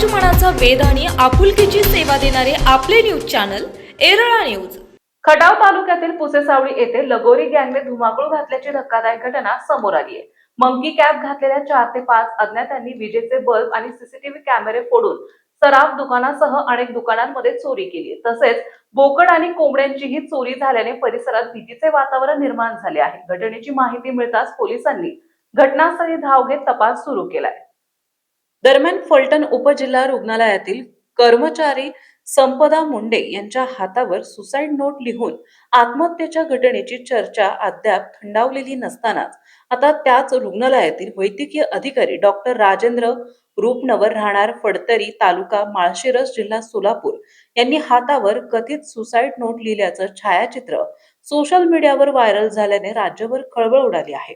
मनाचा वेध आणि आपुलकीची सेवा देणारे आपले news channel Erala news. Khatav तालुक्यातील पुसेसावळी येथे लगोरी गँगने धुमाकूळ घातल्याची धक्कादायक घटना समोर आली आहे। मंकी कॅप घातलेल्या 4 ते 5 अज्ञातांनी विजेचे बल्ब आणि सीसीटीव्ही कॅमेरे फोडून सराफ दुकानासह अनेक दुकानांमध्ये चोरी केली। तसेच बोकड आणि कोंबड्यांचीही चोरी झाल्याने परिसरात भीतीचे वातावरण निर्माण झाले आहे। घटनेची माहिती मिळताच पोलिसांनी घटनास्थळी धाव घेत तपास सुरू केलाय। दरम्यान फलटण उपजिल्हा रुग्णालयातील कर्मचारी संपदा मुंडे यांच्या हातावर सुसाईड नोट लिहून आत्महत्येच्या घटनेची चर्चा अद्याप थंडावलेली नसतानाच आता त्याच रुग्णालयातील वैद्यकीय अधिकारी डॉक्टर राजेंद्र रूपनवर राहणार फडतरी तालुका माळशिरस जिल्हा सोलापूर यांनी हातावर कथित सुसाईड नोट लिहिल्याचं छायाचित्र सोशल मीडियावर व्हायरल झाल्याने राज्यभर खळबळ उडाली आहे।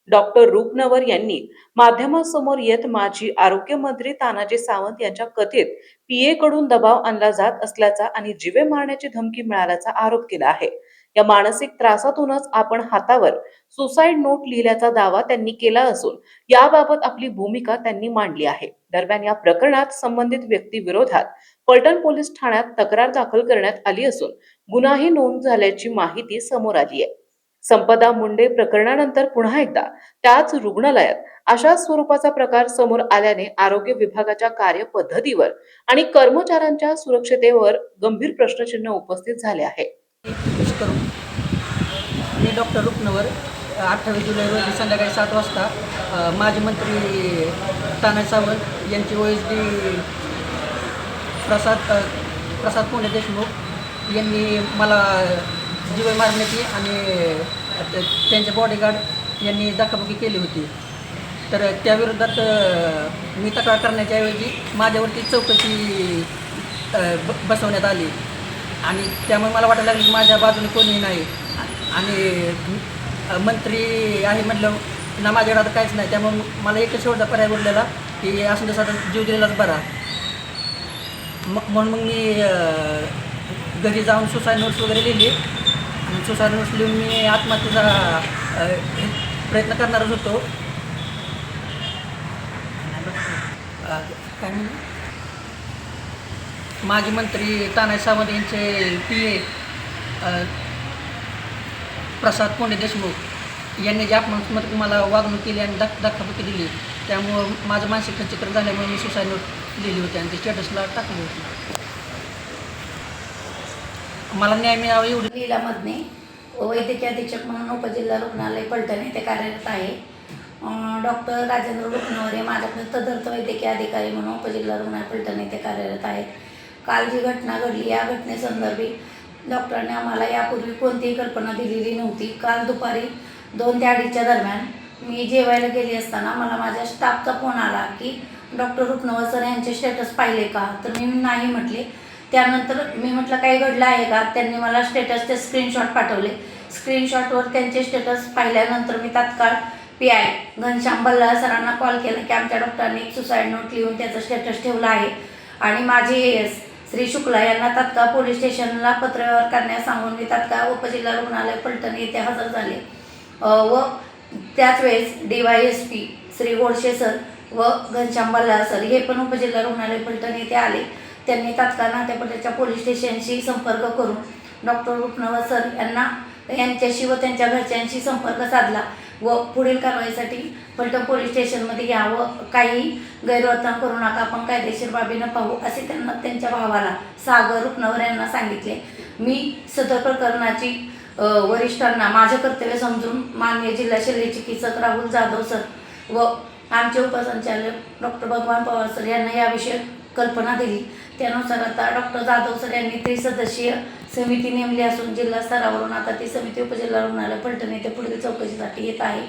डॉक्टर रूपनवर यांनी माध्यमांसमोर येत माजी आरोग्य मंत्री तानाजी सावंत यांच्या कथित पीए कडून दबाव आणला जात असल्याचा आणि जीवे मारण्याची धमकी मिळाल्याचा आरोप केला आहे। या मानसिक त्रासातूनच आपण हातावर सुसाईड नोट लिहिल्याचा दावा त्यांनी केला असून याबाबत आपली भूमिका त्यांनी मांडली आहे। दरम्यान या प्रकरणात संबंधित व्यक्ती विरोधात फलटण पोलीस ठाण्यात तक्रार दाखल करण्यात आली असून गुन्हाही नोंद झाल्याची माहिती समोर आली आहे। संपदा मुंडे प्रकरणानंतर पुन्हा एकदा त्याच रुग्णालयात अशा स्वरूपाचा प्रकार समोर आल्याने आरोग्य विभागाच्या कार्यपद्धतीवर आणि कर्मचाऱ्यांच्या सुरक्षतेवर गंभीर प्रश्नचिन्ह उपस्थित झाले आहे। मी डॉक्टर रूपनवर 28 जुलै रोजी संध्याकाळी 7 वाजता माजी मंत्री तानाजी सावंत यांची ओएसडी प्रसाद पुणे देशमुख यांनी मला जीवे मारण्याची आणि त्यांचे बॉडीगार्ड यांनी धक्काबुक्की केली होती। तर त्याविरोधात मी तक्रार करण्याच्या ऐवजी माझ्यावरती चौकशी बसवण्यात आली आणि त्यामुळे मला वाटायला लागलं की माझ्या बाजूने कोणीही नाही आणि मंत्री आहे म्हटलं ना माझ्याकडे आता काहीच नाही। त्यामुळे मला एकच शेवटचा पर्याय उरलेला की असं तसं आता जीव दिलेलाच बरा। म्हणून मी घरी जाऊन सुसाईड नोट्स वगैरे लिहिली आणि सुसाईड नोट्स लिहून मी आत्महत्येचा प्रयत्न करणारच होतो। काय म्हणून माजी मंत्री तानाजी सावंत यांचे पीए प्रसाद पुणे देशमुख यांनी जे अपमानात्मक मला वागणूक केली आणि धक्काबुक्की दिली त्यामुळं माझं मानसिक खच्चीकरण झाल्यामुळे मी सुसाईड नोट लिहिली होती आणि ते स्टेटसला टाकली होती। मला न्याय मिळावा एवढी लीला मधने वैद्यकीय अधीक्षक म्हणून उपजिल्हा रुग्णालय फलटण येथे कार्यरत आहे। डॉक्टर राजेंद्र रूपनवर हे माझ्याकडे तदर्थ वैद्यकीय अधिकारी म्हणून उपजिल्हा रुग्णालय फलटण येथे कार्यरत आहेत। काल जी घटना घडली या घटनेसंदर्भी डॉक्टरांनी आम्हाला यापूर्वी कोणतीही कल्पना दिलेली नव्हती। काल दुपारी 2 ते 2:30च्या दरम्यान मी जेवायला गेली असताना मला माझ्या स्टाफचा फोन आला की डॉक्टर रूपनवर सर यांचे स्टेटस पाहिले का, तर मी नाही म्हटले। त्यानंतर मी म्हटलं काही घडलं आहे का, त्यांनी मला स्टेटसचे स्क्रीनशॉट पाठवले। स्क्रीनशॉटवर त्यांचे स्टेटस पाहिल्यानंतर मी तात्काळ PI घनश्याम बल्लाळ सरांना कॉल केला की आमच्या डॉक्टरांनी एक सुसाईड नोट लिहून त्याचं स्टेटस ठेवलं आहे आणि माझे AS श्री शुक्ला यांना तात्काळ पोलीस स्टेशनला पत्रव्यवहार करण्यास सांगून मी तात्काळ उपजिल्हा रुग्णालय फलटण येथे हजर झाले व त्याच वेळेस DYSP श्री गोडशे सर व घनश्याम बल्लाळ सर हे पण उपजिल्हा रुग्णालय फलटण येथे आले। त्यांनी तात्काळ नात्यापट्ट्याच्या पोलीस स्टेशनशी संपर्क करून डॉक्टर रूपनवर सर यांच्याशी व त्यांच्या घरच्यांशी संपर्क साधला व पुढील कारवाईसाठी फलटण पोलीस स्टेशनमध्ये या व काही गैरवर्तन करू नका, आपण कायदेशीर बाबीनं पाहू असे त्यांना त्यांच्या भावाला सागर रूपनवर यांना सांगितले। मी सदर प्रकरणाची वरिष्ठांना माझे कर्तव्य समजून माननीय जिल्हा शल्य चिकित्सक राहुल जाधव सर व आमचे उपसंचालक डॉक्टर भगवान पवार सर यांना याविषयी कल्पना दिली। त्यानुसार आता डॉक्टर जाधव सर यांनी 3 सदस्यीय समिती नेमली असून जिल्हा स्तरावरून आता ती समिती उपजिल्हा रुग्णालय फलटण येथे पुढील चौकशीसाठी येत आहे।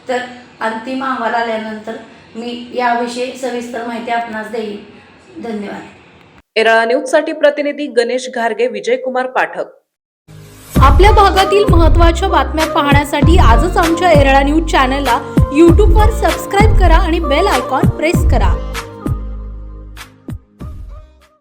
तर अंतिम अहवाल आल्यानंतर मी याविषयी सविस्तर माहिती आपणास देईन। धन्यवाद। एरळा न्यूजसाठी प्रतिनिधी गणेश घारगे, विजयकुमार पाठक। आपल्या भागातील महत्त्वाच्या बातम्या पाहण्यासाठी आजच आमच्या एरळा न्यूज चॅनलला YouTube वर सबस्क्राईब करा आणि बेल आयकॉन प्रेस करा।